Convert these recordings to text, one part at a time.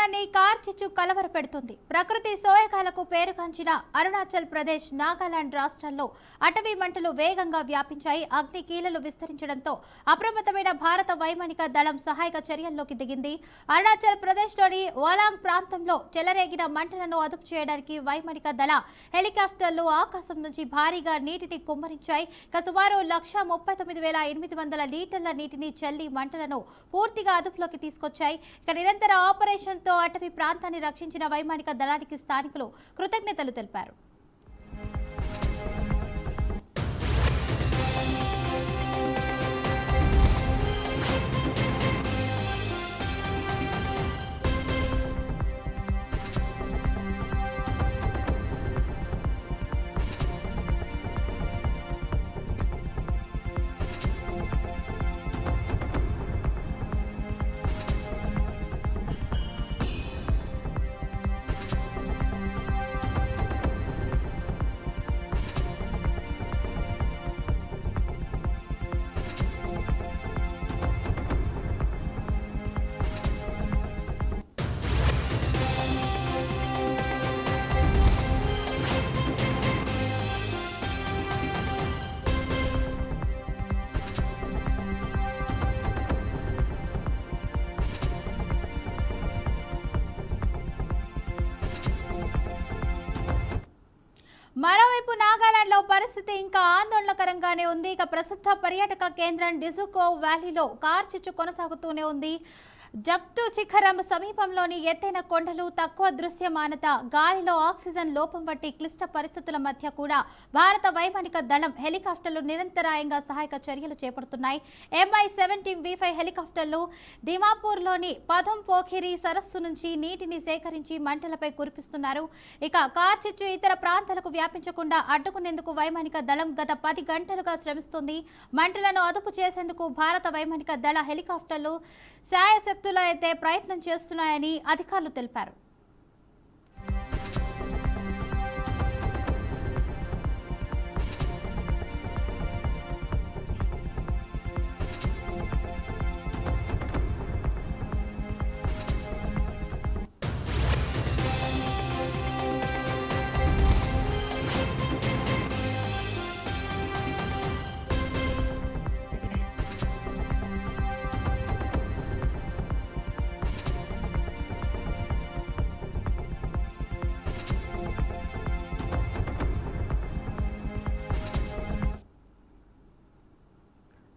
ప్రాంతాన్ని కార్చిచ్చు కలవరపెడుతుంది. ప్రకృతి సోయగాలకు పేరుగాంచిన అరుణాచల్ ప్రదేశ్, నాగాలాండ్ రాష్ట్రాల్లో అటవీ మంటలు వేగంగా వ్యాపించాయి. అగ్ని కీలలు విస్తరించడంతో అప్రమత్తమైన భారత వైమానిక దళం సహాయక చర్యల్లోకి దిగింది. అరుణాచల్ ప్రదేశ్లోని వాలాంగ్ ప్రాంతంలో చెలరేగిన మంటలను అదుపు చేయడానికి వైమానిక దళ హెలికాప్టర్లు ఆకాశం నుంచి భారీగా నీటిని కుమ్మరించాయి. సుమారు 139,800 లీటర్ల నీటిని చల్లి మంటలను పూర్తిగా అదుపులోకి తీసుకొచ్చాయి. నిరంతర ఆపరేషన్తో అటవీ ప్రాంతాన్ని రక్షించిన వైమానిక దళానికి స్థానికులు కృతజ్ఞతలు తెలిపారు. మరోవైపు నాగాలాండ్లో పరిస్థితి ఇంకా ఆందోళనకరంగానే ఉంది. ప్రసిద్ధ పర్యాటక కేంద్రం డిజుకో వ్యాలీలో కార్చిచ్చు కొనసాగుతూనే ఉంది. జప్తు శిఖరం సమీపంలోని ఎత్తైన కొండలు, తక్కువ దృశ్యమానత, గాలిలో ఆక్సిజన్ లోపం వంటి క్లిష్ట పరిస్థితుల మధ్య కూడా భారత వైమానిక దళం హెలికాప్టర్లు నిరంతరాయంగా సహాయక చర్యలు చేపడుతున్నాయి. MI-17 V5 హెలికాప్టర్లు దిమాపూర్లోని పదం పోఖిరి సరస్సు నుంచి నీటిని సేకరించి మంటలపై కురిపిస్తున్నారు. కార్చిచ్చు ఇతర ప్రాంతాలకు వ్యాపించకుండా అడ్డుకునేందుకు వైమానిక దళం గత 10 గంటలుగా శ్రమిస్తుంది. మంటలను అదుపు చేసేందుకు భారత వైమానిక దళ హెలికాప్టర్లు శాయశక్తులు అయితే ప్రయత్నం చేస్తున్నాయని అధికారులు తెలిపారు.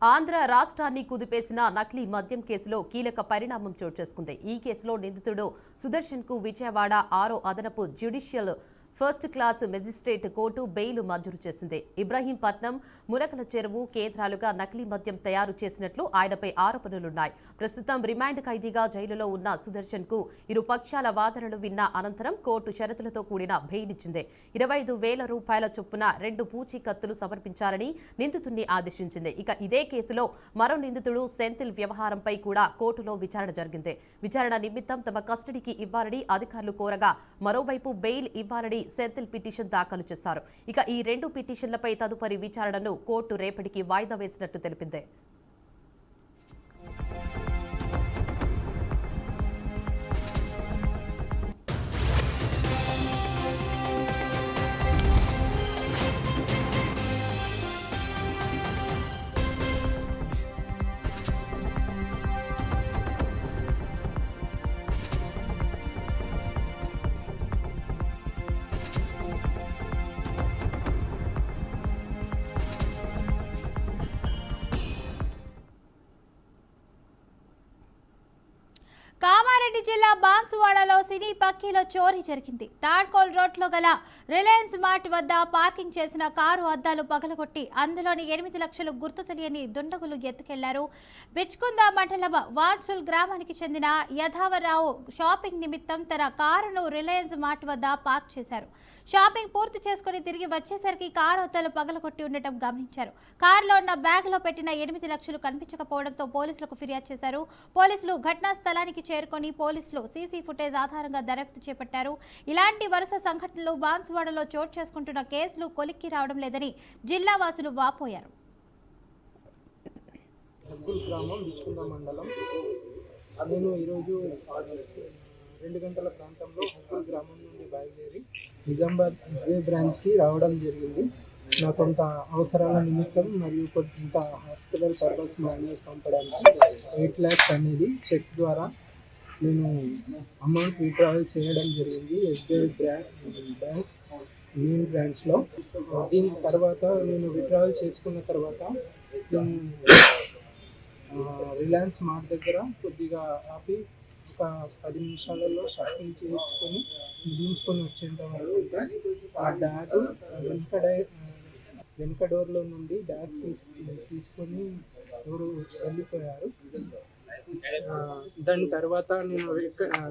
ఆంధ్ర రాష్ట్రాన్ని కుదిపేసిన నకిలీ మద్యం కేసులో కీలక పరిణామం చోటు చేసుకుంది. ఈ కేసులో నిందితుడు సుదర్శన్ కు విజయవాడ 6వ అదనపు judicial first class magistrate court bail మంజూరు చేసింది. ఇబ్రహీంపట్నం, ములకల చెరువు కేంద్రాలుగా నకిలీ మద్యం తయారు చేసినట్లు ఆయనపై ఆరోపణలున్నాయి. ప్రస్తుతం రిమాండ్ ఖైదీగా జైలులో ఉన్న సుదర్శన్ కు ఇరు పక్షాల వాదనలు విన్న అనంతరం కోర్టు షరతులతో కూడిన బెయిల్ ఇచ్చింది. 25,000 రూపాయల చొప్పున 2 పూచీకత్తులు సమర్పించాలని నిందితుడిని ఆదేశించింది. ఇదే కేసులో మరో నిందితుడు సెంథిల్ వ్యవహారంపై కూడా కోర్టులో విచారణ జరిగింది. విచారణ నిమిత్తం తమ కస్టడీకి ఇవ్వాలని అధికారులు కోరగా మరోవైపు బెయిల్ ఇవ్వాలని సెంథిల్ పిటిషన్ దాఖలు చేశారు. ఈ 2 పిటిషన్లపై తదుపరి విచారణను కోర్టు రేపటికి వాయిదా వేసినట్టు తెలిపింది. కామారెడ్డి జిల్లా బాన్సువాడలో సినీ పక్కీలో చోరీ జరిగింది. తాడ్కోల్ రోడ్లో గల రిలయన్స్ మార్ట్ వద్ద పార్కింగ్ చేసిన కారు అద్దాలు పగలగొట్టి అందులోని 8 లక్షలు గుర్తు తెలియని దుండగులు ఎత్తుకెళ్లారు. బిచ్కుంద మండలం వాన్సుల్ గ్రామానికి చెందిన యధావరావు షాపింగ్ నిమిత్తం తన కారును రిలయన్స్ మార్ట్ వద్ద పార్క్ చేశారు. షాపింగ్ పూర్తి చేసుకుని తిరిగి వచ్చేసరికి కారు అద్దాలు పగలగొట్టి ఉండటం గమనించారు. కారులో ఉన్న బ్యాగులో పెట్టిన 8 లక్షలు కనిపించకపోవడంతో పోలీసులకు ఫిర్యాదు చేశారు. పోలీసులు ఘటనా స్థలానికి చేరుకొని పోలీసులు సీసీ ఫుటేజ్ ఆధారంగా దర్యాప్తు చేపట్టారు. ఇలాంటి వరుస సంఘటనలు బాన్సువాడలో చోటు చేసుకుంటున్న కేసులు కొలిక్కి రావడం లేదని జిల్లా వాసులు వాపోయారు. హస్బుల్ గ్రామం బిచ్కుంద మండలం. నేను ఈరోజు 2 గంటల ప్రాంతంలో హస్పల్ గ్రామం నుండి బయలుదేరి నిజామాబాద్ ఎస్బీఐ బ్రాంచ్కి రావడం జరిగింది. నా కొంత అవసరాల నిమిత్తం మరియు కొంత హాస్పిటల్ పర్పస్ మనీ పంపడానికి 8 lakhs అనేది చెక్ ద్వారా నేను అమౌంట్ విత్డ్రావల్ చేయడం జరిగింది ఎస్బీఐ బ్యాంక్ మెయిన్ బ్రాంచ్లో. దీని తర్వాత నేను విత్డ్రావల్ చేసుకున్న తర్వాత నేను రిలయన్స్ మార్ట్ దగ్గర కొద్దిగా ఆపి ఒక 10 నిమిషాలలో షాపింగ్ చేసుకొని ముగించుకొని వచ్చేంత వరకు ఆ బ్యాగ్ వెనక డోర్లో నుండి బ్యాగ్ తీసుకొని ఎవరు వెళ్ళిపోయారు. దాని తర్వాత నేను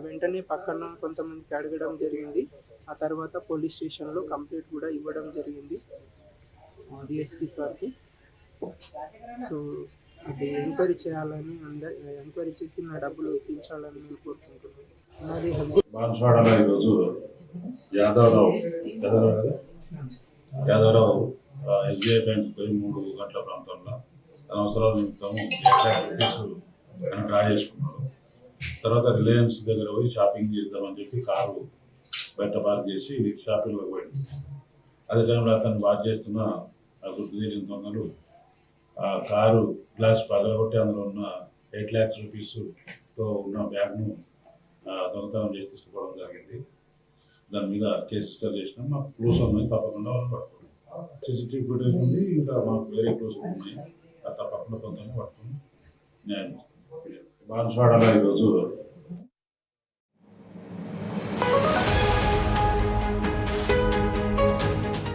వెంటనే పక్కన కొంతమందికి అడగడం జరిగింది. ఆ తర్వాత పోలీస్ స్టేషన్లో కంప్లైంట్ కూడా ఇవ్వడం జరిగింది డిఎస్పీ సార్కి. సో అది ఎంక్వైరీ చేయాలని ఎంక్వైరీ చేసి నా డబ్బులు ఇప్పించాలని నేను కోరుకుంటున్నాను. నాది బాన్స్వాడలో ఈరోజు యాదవరావు ఎస్బీఐ బ్యాంక్ పోయి 3 గంటల ప్రాంతంలో తన అవసరాల నిమిత్తం డ్రా చేసుకున్నాడు. తర్వాత రిలయన్స్ దగ్గర పోయి షాపింగ్ చేద్దామని చెప్పి కారు బయట పార్క్ చేసి షాపింగ్లో పోయింది. అదే టైంలో అతను బాగా చేస్తున్న గుర్తు తెలియని దొంగలు ఆ కారు గ్లాస్ పగలగొట్టి అందులో ఉన్న 8 lakhs రూపీస్తో ఉన్న బ్యాగ్ను దొంగతనం చేసి తీసుకోవడం జరిగింది. దాని మీద కేసు రిజిస్టర్ చేసినాం. మాకు క్లూస్ ఉన్నాయి, తప్పకుండా వాళ్ళు పట్టుకున్నాం. సీసీటీవీ ఫుటేజ్ ఉంది, ఇంకా మాకు వేరే క్లూస్ ఉన్నాయి, అది తప్పకుండా తొందరగా పట్టుకుని న్యాయం. బాన్స్వాడలో ఈరోజు